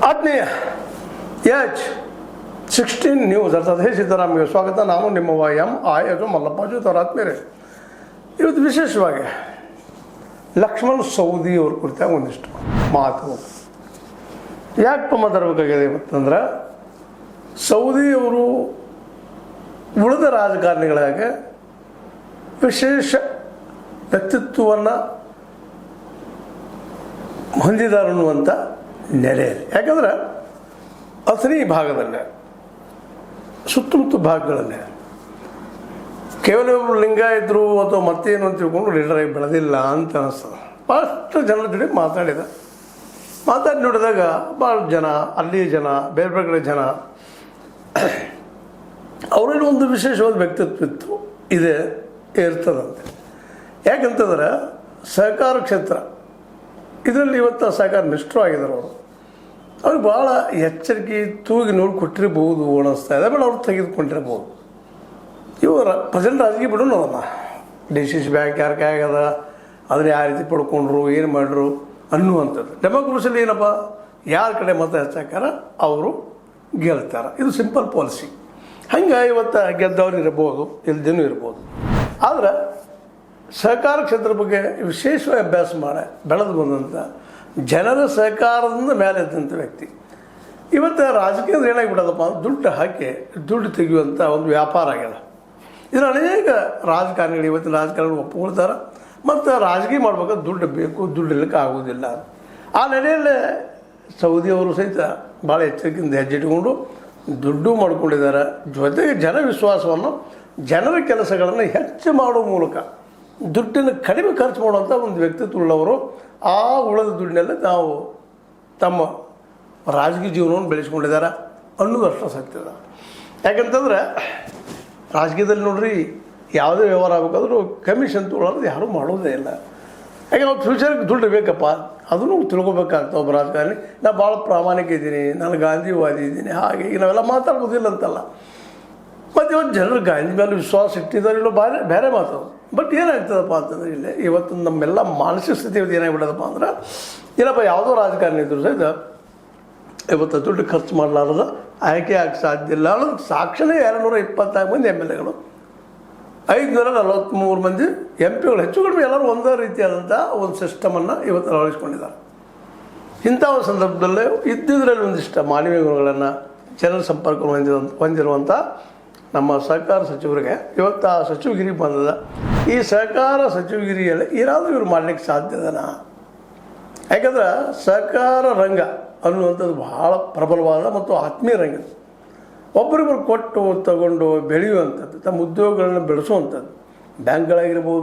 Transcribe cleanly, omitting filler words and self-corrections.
ಆತ್ಮೀಯ H16 news ಅರ್ಥಾತ್ ಹೇ ಸಿದ್ದರಾಮಯ್ಯ ಸ್ವಾಗತ. ನಾನು ನಿಮ್ಮ YM ಮಲ್ಲಪ್ಪಾಜು ಅವರ ಆತ್ಮೀಯರೇ, ಇವತ್ತು ವಿಶೇಷವಾಗಿ ಲಕ್ಷ್ಮಣ್ ಸವದಿ ಅವ್ರ ಕುರಿತಾಗಿ ಒಂದಿಷ್ಟು ಮಾತು ಯಾಕೆ ಮಾತಾಡಬೇಕಾಗಿದೆ ಇವತ್ತಂದ್ರೆ, ಸವದಿ ಅವರು ಉಳಿದ ರಾಜಕಾರಣಿಗಳಾಗ ವಿಶೇಷ ವ್ಯಕ್ತಿತ್ವವನ್ನು ಹೊಂದಿದ್ದಾರೆ ಅನ್ನುವಂಥ ನೆಲೆಯಲ್ಲಿ. ಯಾಕಂದ್ರೆ ಅಥಣಿ ಭಾಗದಲ್ಲೇ ಸುತ್ತಮುತ್ತ ಭಾಗಗಳಲ್ಲೇ ಕೇವಲ ಒಬ್ಬರು ಲಿಂಗಾಯತರು ಅಥವಾ ಮತ್ತೇನು ಅಂತ ತಿಳ್ಕೊಂಡು ಲೀಡರಾಗಿ ಬೆಳೆದಿಲ್ಲ ಅಂತ ಅನಿಸ್ತದೆ. ಭಾಳಷ್ಟು ಜನರ ಜೊತೆ ಮಾತಾಡಿ ನೋಡಿದಾಗ ಭಾಳ ಜನ, ಅಲ್ಲಿ ಜನ, ಬೇರೆ ಬೇರೆ ಕಡೆ ಜನ, ಅವರಲ್ಲಿ ಒಂದು ವಿಶೇಷವಾದ ವ್ಯಕ್ತಿತ್ವ ಇರ್ತದಂತೆ. ಯಾಕಂತಂದ್ರೆ ಸಹಕಾರ ಕ್ಷೇತ್ರ ಇದರಲ್ಲಿ ಇವತ್ತು ಸಹಕಾರ ನಿಷ್ಠರಾಗಿದ್ದಾರೆ. ಅವ್ರಿಗೆ ಭಾಳ ಎಚ್ಚರಿಕೆ ತೂಗಿ ನೋಡಿ ಕೊಟ್ಟಿರ್ಬೋದು ಅನ್ನಿಸ್ತಾ ಇದೆ. ಬಟ್ ಅವ್ರು ತೆಗೆದುಕೊಂಡಿರ್ಬೋದು. ಇವರ ಪ್ರೆಸೆಂಟ್ ರಾಜಕೀಯ ಬಿಡೋಣ, ಅದನ್ನು DCC ಬ್ಯಾಂಕ್ ಯಾರ ಕೈಯಾಗದ, ಅದನ್ನ ಯಾವ ರೀತಿ ಪಡ್ಕೊಂಡ್ರು, ಏನು ಮಾಡ್ರು ಅನ್ನುವಂಥದ್ದು. ಡೆಮೋಕ್ರಸಿಯಲ್ಲಿ ಏನಪ್ಪ, ಯಾರ ಕಡೆ ಮತ ಹೆಚ್ಚಾಕಾರ ಅವರು ಗೆಲ್ತಾರೆ. ಇದು ಸಿಂಪಲ್ ಪಾಲಿಸಿ. ಹಂಗೆ ಇವತ್ತು ಗೆದ್ದವ್ರು ಇರ್ಬೋದು, ಇಲ್ದೇನೂ ಇರ್ಬೋದು. ಆದರೆ ಸಹಕಾರ ಕ್ಷೇತ್ರದ ಬಗ್ಗೆ ವಿಶೇಷವಾಗಿ ಅಭ್ಯಾಸ ಮಾಡಿ ಬೆಳೆದು ಬಂದಂಥ ಜನರ ಸಹಕಾರದಿಂದ ಮೇಲೆ ಇದ್ದಂಥ ವ್ಯಕ್ತಿ ಇವತ್ತು ರಾಜಕೀಯದಲ್ಲಿ ಏನಾಗಿಬಿಡೋದಪ್ಪ, ದುಡ್ಡು ಹಾಕಿ ದುಡ್ಡು ತೆಗೆಯುವಂಥ ಒಂದು ವ್ಯಾಪಾರ ಆಗ್ಯದ. ಇದನ್ನು ಅನೇಕ ರಾಜಕಾರಣಿಗಳು ಇವತ್ತಿನ ರಾಜಕಾರಣಿಗಳು ಒಪ್ಕೊಳ್ತಾರೆ. ಮತ್ತು ರಾಜಕೀಯ ಮಾಡ್ಬೇಕಾದ್ರೆ ದುಡ್ಡು ಬೇಕು, ದುಡ್ಡು ಇಲ್ಲಕ್ಕೆ ಆಗೋದಿಲ್ಲ. ಆ ನೆಲೆಯಲ್ಲೇ ಸೌದಿಯವರು ಸಹಿತ ಭಾಳ ಎಚ್ಚರಿಕೆಯಿಂದ ಹೆಜ್ಜೆ ಇಟ್ಕೊಂಡು ದುಡ್ಡು ಮಾಡ್ಕೊಂಡಿದ್ದಾರೆ. ಜೊತೆಗೆ ಜನ ವಿಶ್ವಾಸವನ್ನು, ಜನರ ಕೆಲಸಗಳನ್ನು ಹೆಚ್ಚು ಮಾಡುವ ಮೂಲಕ ದುಡ್ಡನ್ನು ಕಡಿಮೆ ಖರ್ಚು ಮಾಡುವಂಥ ಒಂದು ವ್ಯಕ್ತಿತ್ವ ಉಳ್ಳವರು. ಆ ಉಳಿದ ದುಡ್ಡಿನೆಲ್ಲ ನಾವು ತಮ್ಮ ರಾಜಕೀಯ ಜೀವನವನ್ನು ಬೆಳೆಸ್ಕೊಂಡಿದ್ದಾರೆ ಅನ್ನೋದು ಅಷ್ಟು ಸತ್ಯದ. ಯಾಕಂತಂದ್ರೆ ರಾಜಕೀಯದಲ್ಲಿ ನೋಡ್ರಿ, ಯಾವುದೇ ವ್ಯವಹಾರ ಆಗಬೇಕಾದ್ರೂ ಕಮಿಷನ್ ತೊಗೊಳ್ಳೋದು ಯಾರೂ ಮಾಡೋದೇ ಇಲ್ಲ. ಯಾಕೆ ನಾವು ಫ್ಯೂಚರ್ಗೆ ದುಡ್ಡು ಬೇಕಪ್ಪ, ಅದನ್ನು ತಿಳ್ಕೊಬೇಕಾಗ್ತವೆ. ಒಬ್ಬ ರಾಜಕಾರಣಿ ನಾನು ಭಾಳ ಪ್ರಾಮಾಣಿಕ ಇದ್ದೀನಿ, ನಾನು ಗಾಂಧಿವಾದಿ ಇದ್ದೀನಿ, ಹಾಗೆ ಈಗ ನಾವೆಲ್ಲ ಮಾತಾಡ್ಬೋದಿಲ್ಲ ಅಂತಲ್ಲ. ಮತ್ತು ಇವತ್ತು ಜನರು ಗಾಂಧಿ ಮೇಲೆ ವಿಶ್ವಾಸ ಇಟ್ಟಿದ್ದಾರೆ, ಇಲ್ಲೋ ಬೇರೆ ಮಾತು. ಬಟ್ ಏನಾಗ್ತದಪ್ಪ ಅಂತಂದ್ರೆ, ಇಲ್ಲಿ ಇವತ್ತು ನಮ್ಮೆಲ್ಲ ಮಾನಸಿಕ ಸ್ಥಿತಿ ಇವತ್ತು ಏನಾಗ್ಬಿಡೋದಪ್ಪ ಅಂದ್ರೆ, ಏನಪ್ಪ ಯಾವುದೋ ರಾಜಕಾರಣಿ ಇದ್ರು ಸಹಿತ ಇವತ್ತು ದುಡ್ಡು ಖರ್ಚು ಮಾಡಲಾರ್ದ ಆಯ್ಕೆ ಆಗಿ ಸಾಧ್ಯ ಇಲ್ಲ ಅನ್ನೋದು ಸಾಕ್ಷಿನೇ 226 ಮಂದಿ MLAಗಳು, 543 ಮಂದಿ MP ಗಳು, ಹೆಚ್ಚು ಕಡಿಮೆ ಎಲ್ಲರೂ ಒಂದೇ ರೀತಿಯಾದಂಥ ಒಂದು ಸಿಸ್ಟಮನ್ನು ಇವತ್ತು ಅಳವಡಿಸ್ಕೊಂಡಿದ್ದಾರೆ. ಇಂಥ ಒಂದು ಸಂದರ್ಭದಲ್ಲೇ ಇದ್ದಿದ್ರಲ್ಲಿ ಒಂದಿಷ್ಟು ಮಾನವೀಯ ಗುಣಗಳನ್ನು, ಜನರ ಸಂಪರ್ಕವನ್ನು ಹೊಂದಿರುವಂಥ ನಮ್ಮ ಸಹಕಾರ ಸಚಿವರಿಗೆ ಇವತ್ತು ಆ ಸಚಿವಗಿರಿ ಬಂದದ. ಈ ಸಹಕಾರ ಸಚಿವಗಿರಿಯಲ್ಲಿ ಏನಾದರೂ ಇವ್ರು ಮಾಡಲಿಕ್ಕೆ ಸಾಧ್ಯದನಾ? ಯಾಕಂದ್ರೆ ಸಹಕಾರ ರಂಗ ಅನ್ನುವಂಥದ್ದು ಬಹಳ ಪ್ರಬಲವಾದ ಮತ್ತು ಆತ್ಮೀಯ ರಂಗ. ಒಬ್ಬರಿಗೊಬ್ಬರು ಕೊಟ್ಟು ತಗೊಂಡು ಬೆಳೆಯುವಂಥದ್ದು, ತಮ್ಮ ಉದ್ಯೋಗಗಳನ್ನು ಬೆಳೆಸುವಂಥದ್ದು, ಬ್ಯಾಂಕ್ಗಳಾಗಿರ್ಬೋದು,